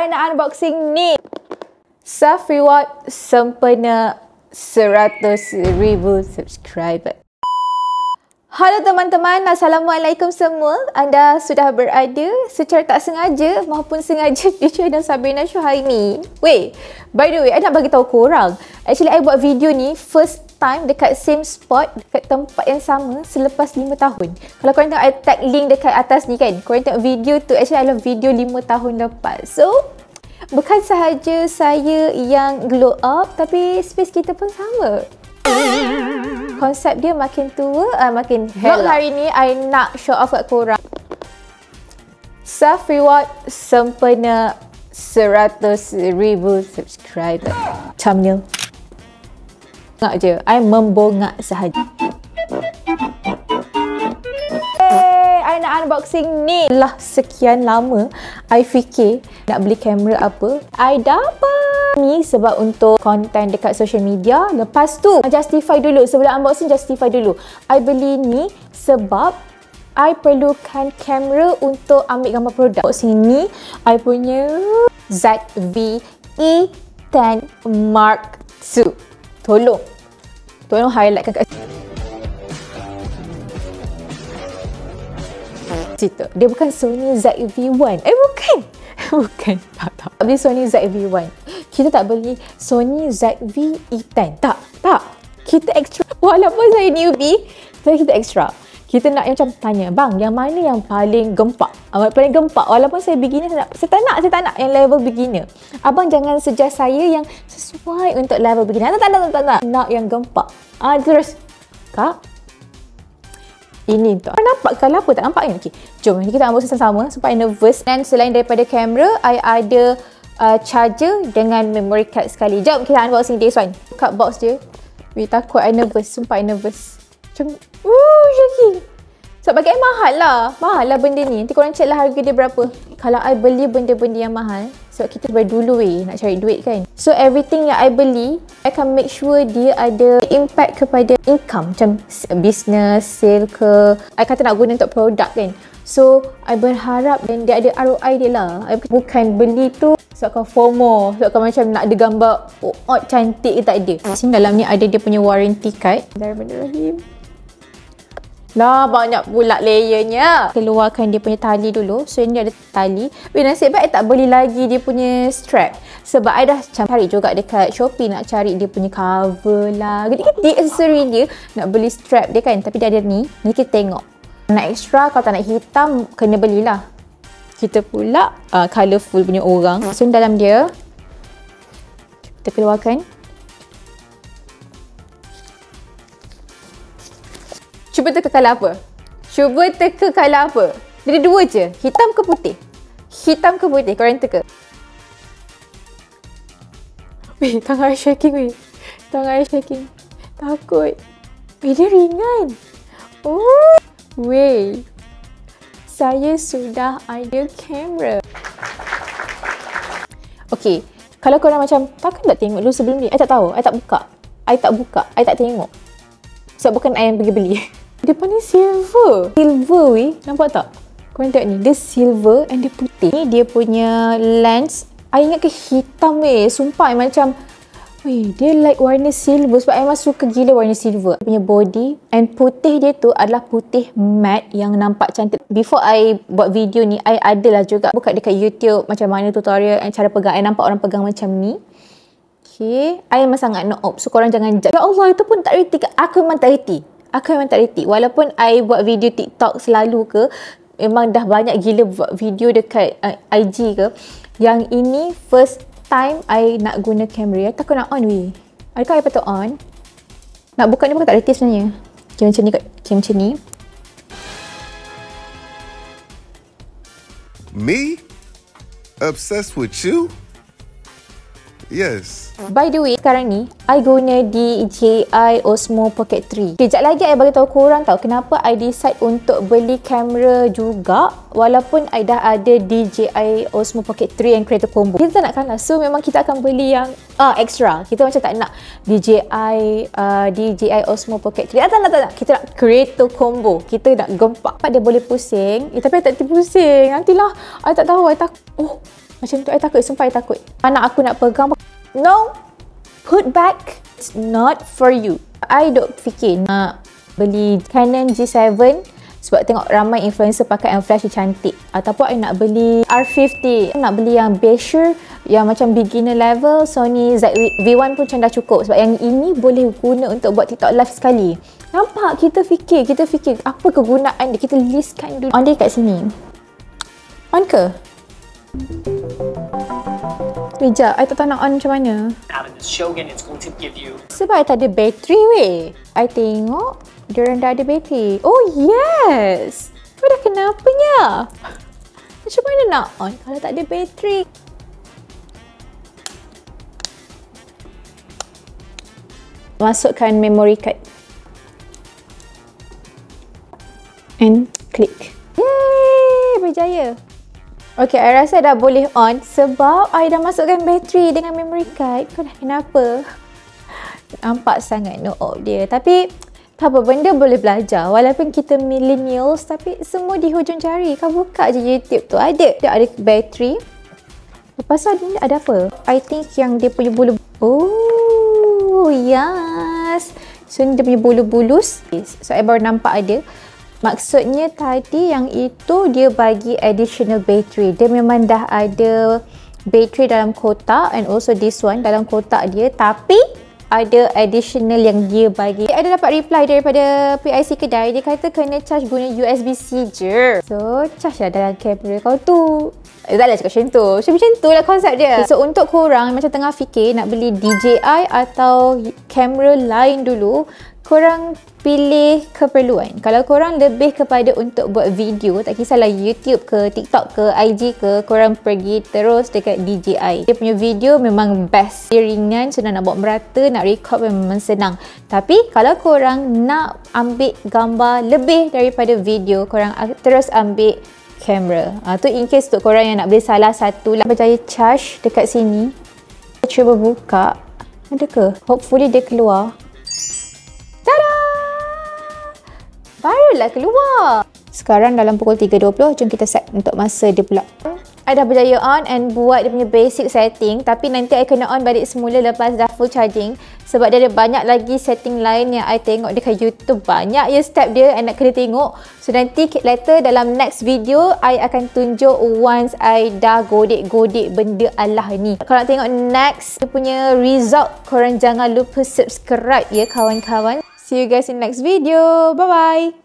I nak unboxing ni. Self reward sempena 100,000 subscriber. Halo teman-teman, Assalamualaikum semua. Anda sudah berada secara tak sengaja maupun sengaja di channel Sabrina Syuhaimi. Weh, by the way, I nak bagi tahu korang. Actually, I buat video ni first time dekat same spot, dekat tempat yang sama selepas 5 tahun. Kalau korang tengok, I tag link dekat atas ni kan. Korang tengok video tu, actually I love video 5 tahun lepas. So, bukan sahaja saya yang glow up, tapi space kita pun sama. Konsep dia makin tua, makin hell. Hari ni, I nak show off kat korang. Self reward sempena 100,000 subscriber. Thumbnail. Bongak je, I membongak sahaja. I nak unboxing ni. Lah sekian lama, I fikir nak beli kamera apa. I dapat ni sebab untuk konten dekat social media. Lepas tu, justify dulu. Sebelum unboxing, justify dulu. I beli ni sebab I perlukan kamera untuk ambil gambar produk. Unboxing ni, I punya ZV-E10 Mark II. Tolong highlightkan kat situ. Dia bukan Sony ZV-1. Bukan. Bukan. Tak. Beli Sony ZV-1. Kita tak beli Sony ZV-E10. Tak. Kita extra. Walaupun saya newbie, tapi kita extra. Kita nak macam tanya, bang, yang mana yang paling gempak? Paling gempak. Walaupun saya beginner, saya tak nak yang level beginner. Abang jangan suggest saya yang sesuai untuk level beginner. Tak. Nak yang gempak. Terus, Kak, ini tu. Nampak kalau apa? Tak nampak kan? Okay. Jom kita unboxing sama-sama supaya nervous. Dan selain daripada kamera, I ada charger dengan memory card sekali. Jom kita unboxing this one. Buka box dia. Weh, takut I nervous. Sumpah I nervous. Macam, shaking. Sebab bagi I mahal lah benda ni. Nanti korang check lah harga dia berapa. Kalau I beli benda-benda yang mahal, sebab kita dari dulu nak cari duit kan. So everything yang I beli, I akan make sure dia ada impact kepada income. Macam business, sale ke. I kata nak guna untuk produk kan. So I berharap dan dia ada ROI dia lah. I bukan beli tu sebabkan FOMO, sebabkan macam nak ada gambar cantik ke, tak ada. Sini dalam ni ada dia punya warranty card. Bismillahirrahmanirrahim. Lah, banyak pula layernya. Keluarkan dia punya tali dulu. So, ini ada tali. Nasib baik I tak beli lagi dia punya strap. Sebab I dah cari juga dekat Shopee nak cari dia punya cover lah. Gede-gede aksesori dia. Nak beli strap dia kan. Tapi dia ada ni. Ni kita tengok. Nak extra, kalau tak nak hitam, kena belilah. Kita pula colourful punya orang. So, dalam dia, kita keluarkan. Cuba teka kalau apa? Dia ada dua je. Hitam ke putih? Korang teka. Weh, tangan I shaking weh. Takut. Weh, dia ringan. Weh. Saya sudah ada kamera. Okay. Kalau korang macam, takkan tak tengok dulu sebelum ni? I tak tahu. I tak buka. I tak tengok. Sebab bukan I yang pergi beli. Depan ni silver weh. Nampak tak? Korang tengok ni. Dia silver and dia putih. Ni dia punya lens. I ingat ke hitam weh. Sumpah I macam, weh, dia like warna silver. Sebab I memang suka gila warna silver. Dia punya body and putih dia tu adalah putih matte yang nampak cantik. Before I buat video ni, I adalah juga buka dekat YouTube macam mana tutorial and cara pegang. I nampak orang pegang macam ni. Okay. I memang sangat no-op. So korang jangan judge. Ya Allah, itu pun tak reti. Aku memang tak reti. Walaupun I buat video TikTok selalu ke, memang dah banyak gila buat video dekat IG ke. Yang ini first time I nak guna kamera. Takut nak on weh. Adakah I patut on? Nak buka ni pun tak reti sebenarnya. Okay, macam ni. Me? Obsessed with you? Yes. By the way, sekarang ni I guna DJI Osmo Pocket 3. Kejap lagi I bagi tahu korang tahu kenapa I decide untuk beli kamera juga walaupun I dah ada DJI Osmo Pocket 3 yang creator combo. Kita tak nak kalah. So memang kita akan beli yang extra. Kita macam tak nak DJI Osmo Pocket 3. Tak nak. Kita nak creator combo. Kita nak gempak. Dia boleh pusing. Tapi I tak pusing. Nantilah I tak tahu. Macam tu, I takut. Sumpah, I takut. Anak aku nak pegang. No! Put back. It's not for you. I duk fikir nak beli Canon G7 sebab tengok ramai influencer pakai yang flash cantik. Ataupun I nak beli R50. Nak beli yang Becher, yang macam beginner level. Sony ZV-1 pun macam dah cukup. Sebab yang ini boleh guna untuk buat TikTok live sekali. Nampak? Kita fikir apa kegunaan dia. Kita listkan dulu. On dia kat sini. On ke? Sekejap, I tak tahu nak on macam mana. Sebab I tak ada bateri weh. I tengok diorang dah ada bateri. Oh yes! Kau dah kenapanya? Macam mana nak on kalau tak ada bateri? Masukkan memory card. And click. Yeay! Berjaya. Okay, I rasa dah boleh on sebab I dah masukkan bateri dengan memory card. Kau dah kenapa? Nampak sangat no out dia. Tapi tak apa, benda boleh belajar. Walaupun kita millennials, tapi semua di hujung jari. Kau buka je YouTube tu, ada. Dia ada bateri. Lepas tu ni ada apa? I think yang dia punya bulu. Oh, yes. So ni dia punya bulu-bulus. So I baru nampak ada. Maksudnya tadi yang itu dia bagi additional battery. Dia memang dah ada battery dalam kotak, and also this one dalam kotak dia, tapi ada additional yang dia bagi. Ada dapat reply daripada PIC kedai. Dia kata kena charge guna USB-C je. So charge lah dalam kamera kau tu. Taklah cakap macam tu. Macam tu lah konsep dia. Okay, so untuk korang macam tengah fikir nak beli DJI atau kamera lain dulu, korang pilih keperluan. Kalau korang lebih kepada untuk buat video, tak kisahlah YouTube ke, TikTok ke, IG ke, korang pergi terus dekat DJI. Dia punya video memang best. Dia ringan, senang nak buat merata, nak record memang senang. Tapi kalau korang nak ambil gambar lebih daripada video, korang terus ambil kamera. Tu in case untuk korang yang nak beli salah satu lah. Berjaya charge dekat sini. Kita cuba buka. Ada ke? Hopefully dia keluar. Tada! Barulah keluar. Sekarang dalam pukul 3.20, jom kita set untuk masa dia pula. I dah berjaya on and buat dia punya basic setting, tapi nanti I kena on balik semula lepas dah full charging sebab dia ada banyak lagi setting lain yang I tengok dekat YouTube. Banyak ya step dia I nak kena tengok. So nanti later dalam next video I akan tunjuk once I dah godek-godek benda Allah ni. Kalau nak tengok next dia punya result, korang jangan lupa subscribe ya kawan-kawan. See you guys in next video. Bye bye.